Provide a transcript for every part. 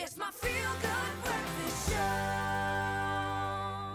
It's my feel-good breakfast show.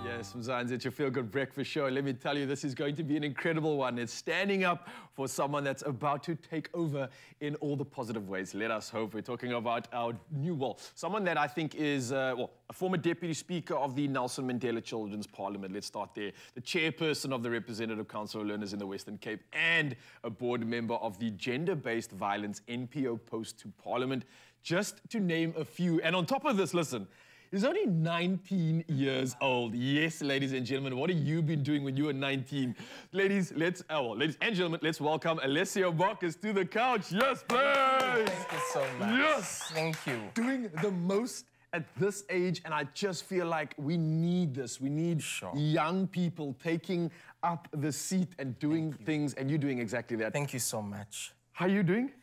Yes, Mzansi, it's your feel-good breakfast show. Let me tell you, this is going to be an incredible one. It's standing up for someone that's about to take over in all the positive ways. Let us hope. We're talking about our new someone that I think is, a former Deputy Speaker of the Nelson Mandela Children's Parliament. Let's start there. The chairperson of the Representative Council of Learners in the Western Cape and a board member of the Gender-Based Violence NPO Post to Parliament, just to name a few. And on top of this, listen, he's only 19 years old. Yes, ladies and gentlemen, what have you been doing when you were 19? Ladies and gentlemen, let's welcome Alessio Marcus to the couch. Yes, please. Thank you so much. Yes. Thank you. Doing the most at this age, and I just feel like we need this. We need young people taking up the seat and doing things, and you're doing exactly that. Thank you so much. How are you doing?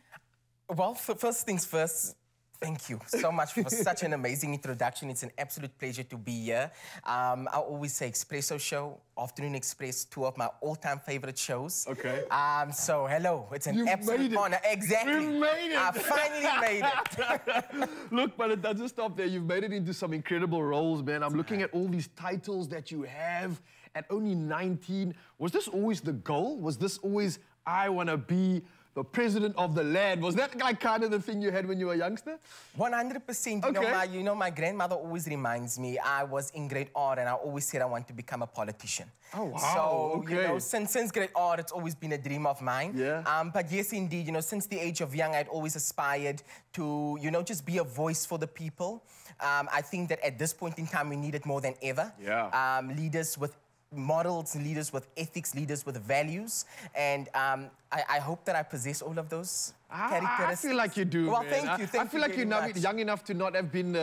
Well, first things first, thank you so much for such an amazing introduction. It's an absolute pleasure to be here. I always say Expresso show, Afternoon Express, two of my all-time favorite shows. Okay. So hello, it's an absolute honor. Exactly. You've made it. I finally made it. Look, but it doesn't stop there. You've made it into some incredible roles, man. I'm looking at all these titles that you have at only 19. Was this always the goal? Was this always, I want to be the president of the land? Was that like kind of the thing you had when you were a youngster? 100%. Okay. You know, my grandmother always reminds me, I was in grade R and I always said I want to become a politician. Oh, wow. So, okay. you know, since grade R, it's always been a dream of mine. Yeah. But yes, indeed, you know, since the age of young, I'd always aspired to, you know, just be a voice for the people. I think that at this point in time, we need it more than ever. Yeah. Leaders with morals, leaders with ethics, leaders with values, and I hope that I possess all of those characteristics. I feel like you do, Well, man. thank you. I feel like you're young enough to not have been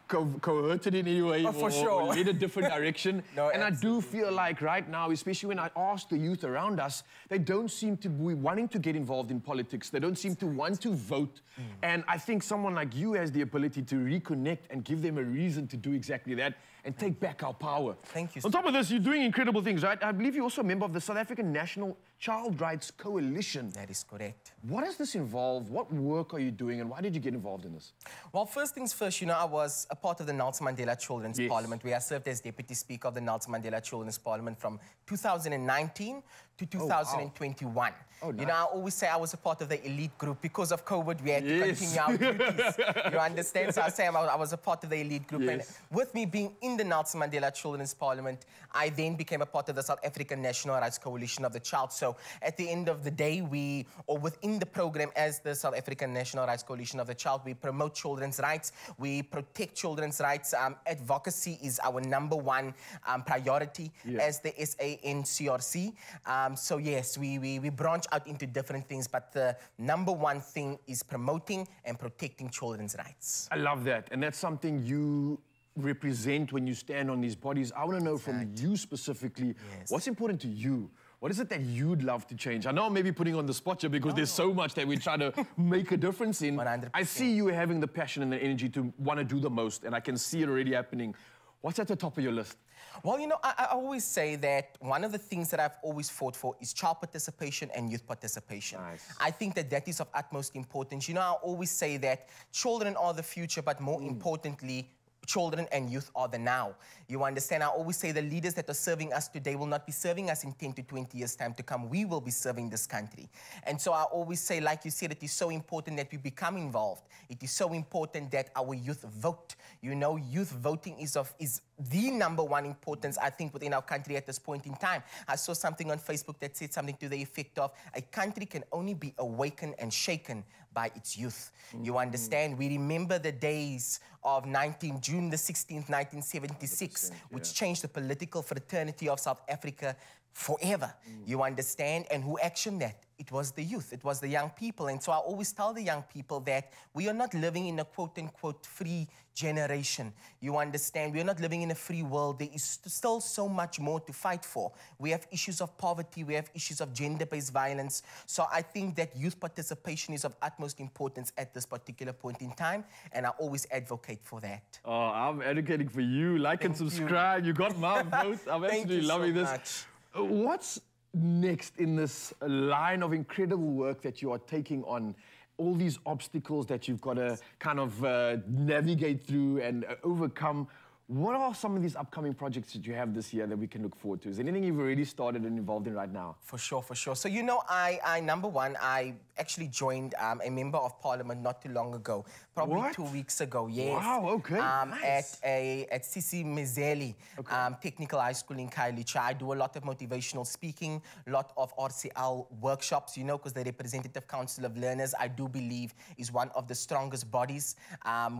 coerted in any way or lead a different direction. No, and absolutely. I do feel like right now, especially when I ask the youth around us, they don't seem to be wanting to get involved in politics. They don't seem to want to vote. And I think someone like you has the ability to reconnect and give them a reason to do exactly that and take back our power. Thank you. On top of this, you're doing incredible things, right? I believe you're also a member of the South African National Child Rights Coalition. That is correct. What does this involve? What work are you doing, and why did you get involved in this? Well, first things first, you know, I was a part of the Nelson Mandela Children's Parliament, where I served as Deputy Speaker of the Nelson Mandela Children's Parliament from 2019 to 2021. Oh, nice. You know, I always say I was a part of the elite group. Because of COVID, we had to continue our duties. You understand? So I say I was a part of the elite group. And with me being in the Nelson Mandela Children's Parliament, I then became a part of the South African National Rights Coalition of the Child. So at the end of the day, within the program as the South African National Rights Coalition of the Child, we promote children's rights, we protect children's rights. Advocacy is our #1 priority as the SANCRC. So yes, we branch out into different things, but the #1 thing is promoting and protecting children's rights. I love that, and that's something you represent when you stand on these bodies. I want to know from you specifically, what's important to you? What is it that you'd love to change? I know I'm maybe putting on the spot here because there's so much that we try to make a difference in. 100%. I see you having the passion and the energy to want to do the most, and I can see it already happening. What's at the top of your list? Well, you know, I always say that one of the things that I've always fought for is child participation and youth participation. Nice. I think that that is of utmost importance. You know, I always say that children are the future, but more importantly, children and youth are the now. You understand? I always say the leaders that are serving us today will not be serving us in 10 to 20 years' time to come. We will be serving this country. And so I always say, like you said, it is so important that we become involved. It is so important that our youth vote. You know, youth voting is the #1 importance, I think, within our country at this point in time. I saw something on Facebook that said something to the effect of, a country can only be awakened and shaken by its youth. You understand? We remember the days of June the 16th, 1976, which changed the political fraternity of South Africa forever. You understand? And who actioned that? It was the youth. It was the young people. And so I always tell the young people that we are not living in a quote-unquote free generation. You understand? We are not living in a free world. There is still so much more to fight for. We have issues of poverty. We have issues of gender-based violence. So I think that youth participation is of utmost importance at this particular point in time, and I always advocate for that. Oh, I'm advocating for you. Like and subscribe. You got my vote. I'm absolutely loving this. What's next in this line of incredible work that you are taking on all these obstacles that you've got to kind of navigate through and overcome. What are some of these upcoming projects that you have this year that we can look forward to? Is there anything you've already started and involved in right now? For sure, for sure. So, you know, I number one, I actually joined a member of parliament not too long ago, probably What? 2 weeks ago, yes. Wow, okay, nice. At Sisi Mizeli Technical High School in Khayelitsha. I do a lot of motivational speaking, a lot of RCL workshops, you know, because the Representative Council of Learners, I do believe, is one of the strongest bodies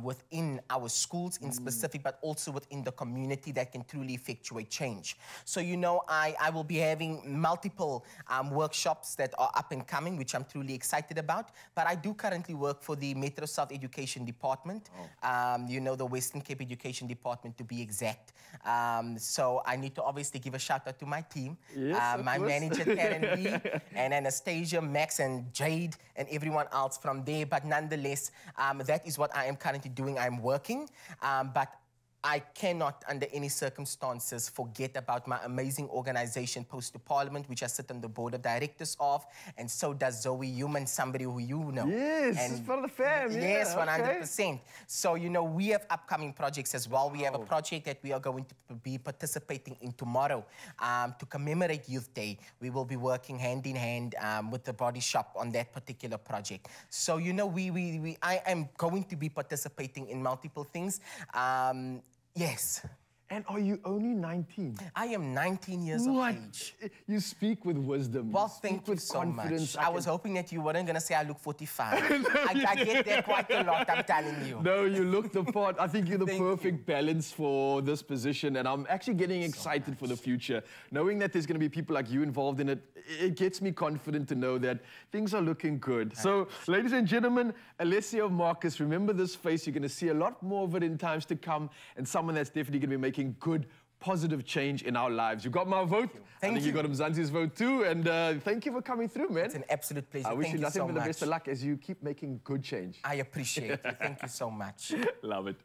within our schools in specific, but also within the community that can truly effectuate change. So, you know, I will be having multiple workshops that are up and coming, which I'm truly excited about. But I do currently work for the Metro South Education Department, you know, the Western Cape Education Department to be exact. So I need to obviously give a shout out to my team, Yes, my manager, Karen Lee, and Anastasia, Max, and Jade, and everyone else from there. But nonetheless, that is what I am currently doing. I'm working, but I cannot, under any circumstances, forget about my amazing organization, Post to Parliament, which I sit on the board of directors of, and so does Zoe Human, somebody who you know. Yes, and it's part of the fam. Yes, yeah, 100%. So, you know, we have upcoming projects as well. We have a project that we are going to be participating in tomorrow to commemorate Youth Day. We will be working hand in hand with the body shop on that particular project. So, you know, I am going to be participating in multiple things. Yes. And are you only 19? I am 19 years of age. You speak with wisdom. Well, you speak thank you with so confidence. much. I was hoping that you weren't going to say I look 45. I get that quite a lot, I'm telling you. No, you look the part. I think you're the Thank perfect balance for this position, and I'm actually getting excited for the future. Knowing that there's going to be people like you involved in it, it gets me confident to know that things are looking good. So, ladies and gentlemen, Alessio Marcus, remember this face. You're going to see a lot more of it in times to come, and someone that's definitely going to be making good, positive change in our lives. You got my vote. Thank I think you got Mzansi's vote too, and thank you for coming through, man. It's an absolute pleasure. I wish Thank you nothing so but the much. best of luck as you keep making good change. I appreciate you. Thank you so much. Love it.